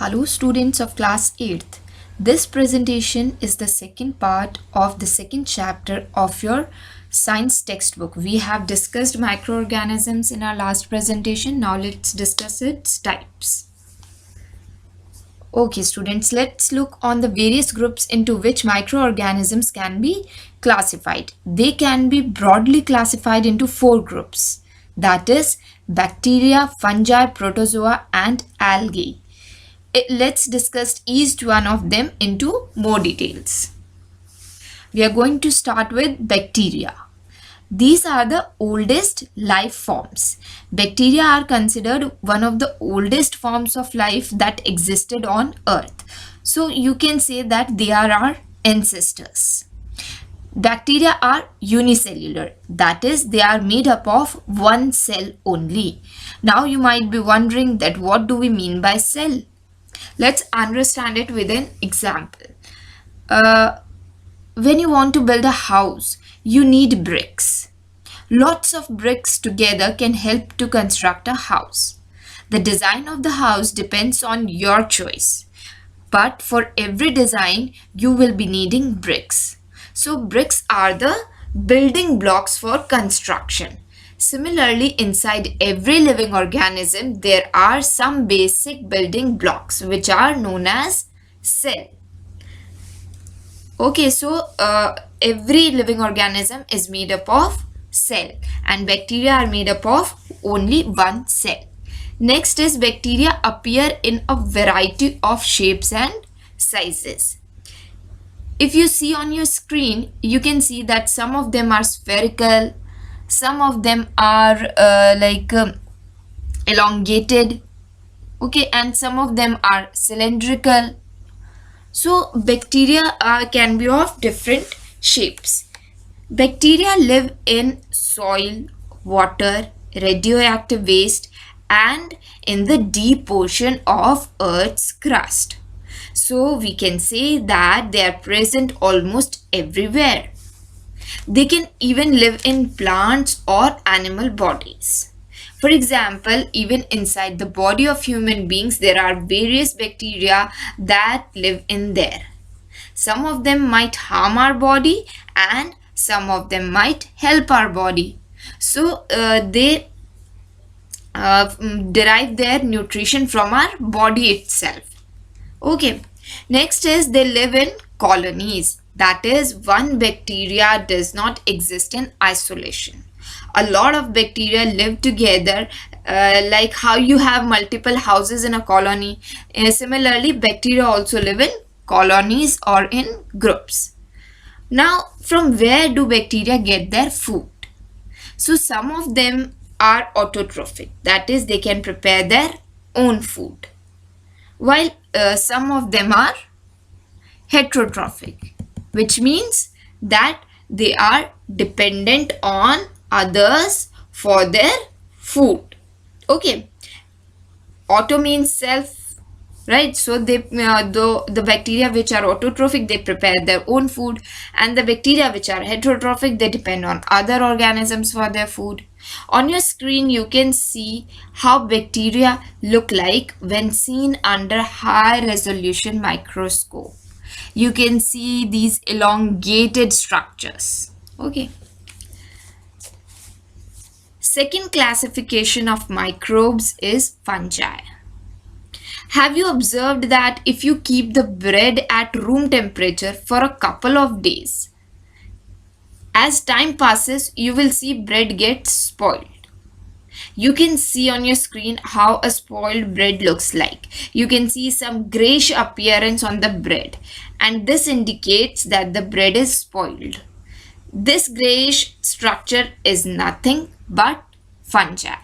Hello students of class 8th. This presentation is the second part of the second chapter of your science textbook. We have discussed microorganisms in our last presentation. Now let's discuss its types. Okay students, let's look on the various groups into which microorganisms can be classified. They can be broadly classified into 4 groups. That is bacteria, fungi, protozoa and algae. Let's discuss each one of them into more details. We are going to start with bacteria. These are the oldest life forms. Bacteria are considered one of the oldest forms of life that existed on Earth. So you can say that they are our ancestors. Bacteria are unicellular, that is, they are made up of one cell only. Now you might be wondering that what do we mean by cell? Let's understand it with an example. When you want to build a house, you need bricks. Lots of bricks together can help to construct a house. The design of the house depends on your choice. But for every design, you will be needing bricks. So bricks are the building blocks for construction. Similarly, inside every living organism, there are some basic building blocks which are known as cell. Okay, so every living organism is made up of cell and bacteria are made up of only one cell. Next is bacteria appear in a variety of shapes and sizes. If you see on your screen, you can see that some of them are spherical, some of them are elongated, okay, and some of them are cylindrical. So bacteria can be of different shapes. Bacteria live in soil, water, radioactive waste, and in the deep portion of Earth's crust. So we can say that they are present almost everywhere. They can even live in plants or animal bodies. For example, even inside the body of human beings, there are various bacteria that live in there. Some of them might harm our body and some of them might help our body. So they derive their nutrition from our body itself. Okay, next is they live in colonies. That is, one bacteria does not exist in isolation. A lot of bacteria live together, like how you have multiple houses in a colony. Similarly, bacteria also live in colonies or in groups. Now, from where do bacteria get their food? So, some of them are autotrophic. That is, they can prepare their own food. While some of them are heterotrophic, which means that they are dependent on others for their food. Okay, auto means self, right? So they the bacteria which are autotrophic, they prepare their own food, and the bacteria which are heterotrophic, they depend on other organisms for their food. On your screen you can see how bacteria look like when seen under high resolution microscope. You can see these elongated structures. Okay. Second classification of microbes is fungi. Have you observed that if you keep the bread at room temperature for a couple of days, as time passes, you will see bread gets spoiled. You can see on your screen how a spoiled bread looks like. You can see some grayish appearance on the bread, and this indicates that the bread is spoiled. This grayish structure is nothing but fungi.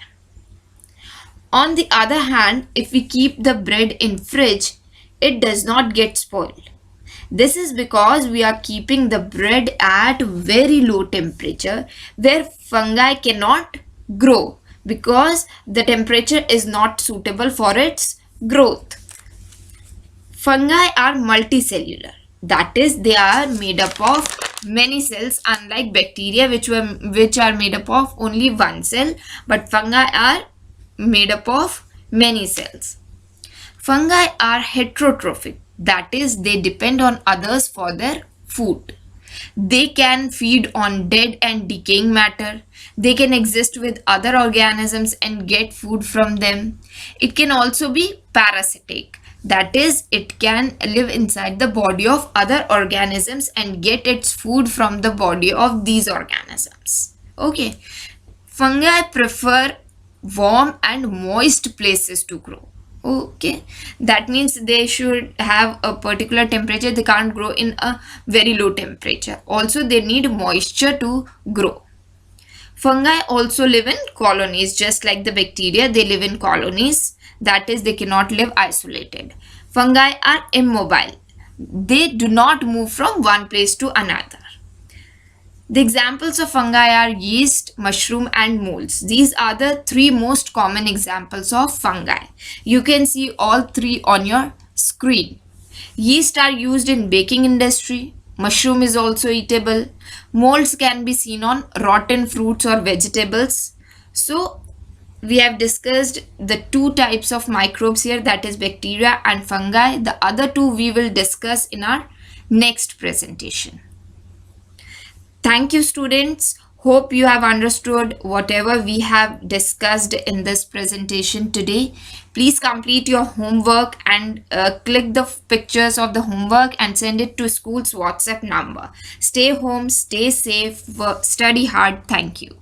On the other hand, if we keep the bread in fridge, it does not get spoiled. This is because we are keeping the bread at very low temperature where fungi cannot grow because the temperature is not suitable for its growth. Fungi are multicellular. That is, they are made up of many cells, unlike bacteria which are made up of only one cell, but fungi are made up of many cells. Fungi are heterotrophic, that is, they depend on others for their food. They can feed on dead and decaying matter. They can exist with other organisms and get food from them. It can also be parasitic. That is, it can live inside the body of other organisms and get its food from the body of these organisms. Okay. Fungi prefer warm and moist places to grow. Okay, that means they should have a particular temperature. They can't grow in a very low temperature. Also, they need moisture to grow. Fungi also live in colonies, just like the bacteria, they live in colonies. That is, they cannot live isolated. Fungi are immobile. They do not move from one place to another. The examples of fungi are yeast, mushroom, and molds. These are the three most common examples of fungi. You can see all three on your screen. Yeast are used in baking industry. Mushroom is also eatable. Molds can be seen on rotten fruits or vegetables. So, we have discussed the two types of microbes here, that is bacteria and fungi. The other two we will discuss in our next presentation. Thank you, students. Hope you have understood whatever we have discussed in this presentation today. Please complete your homework and click the pictures of the homework and send it to school's WhatsApp number. Stay home, stay safe, study hard. Thank you.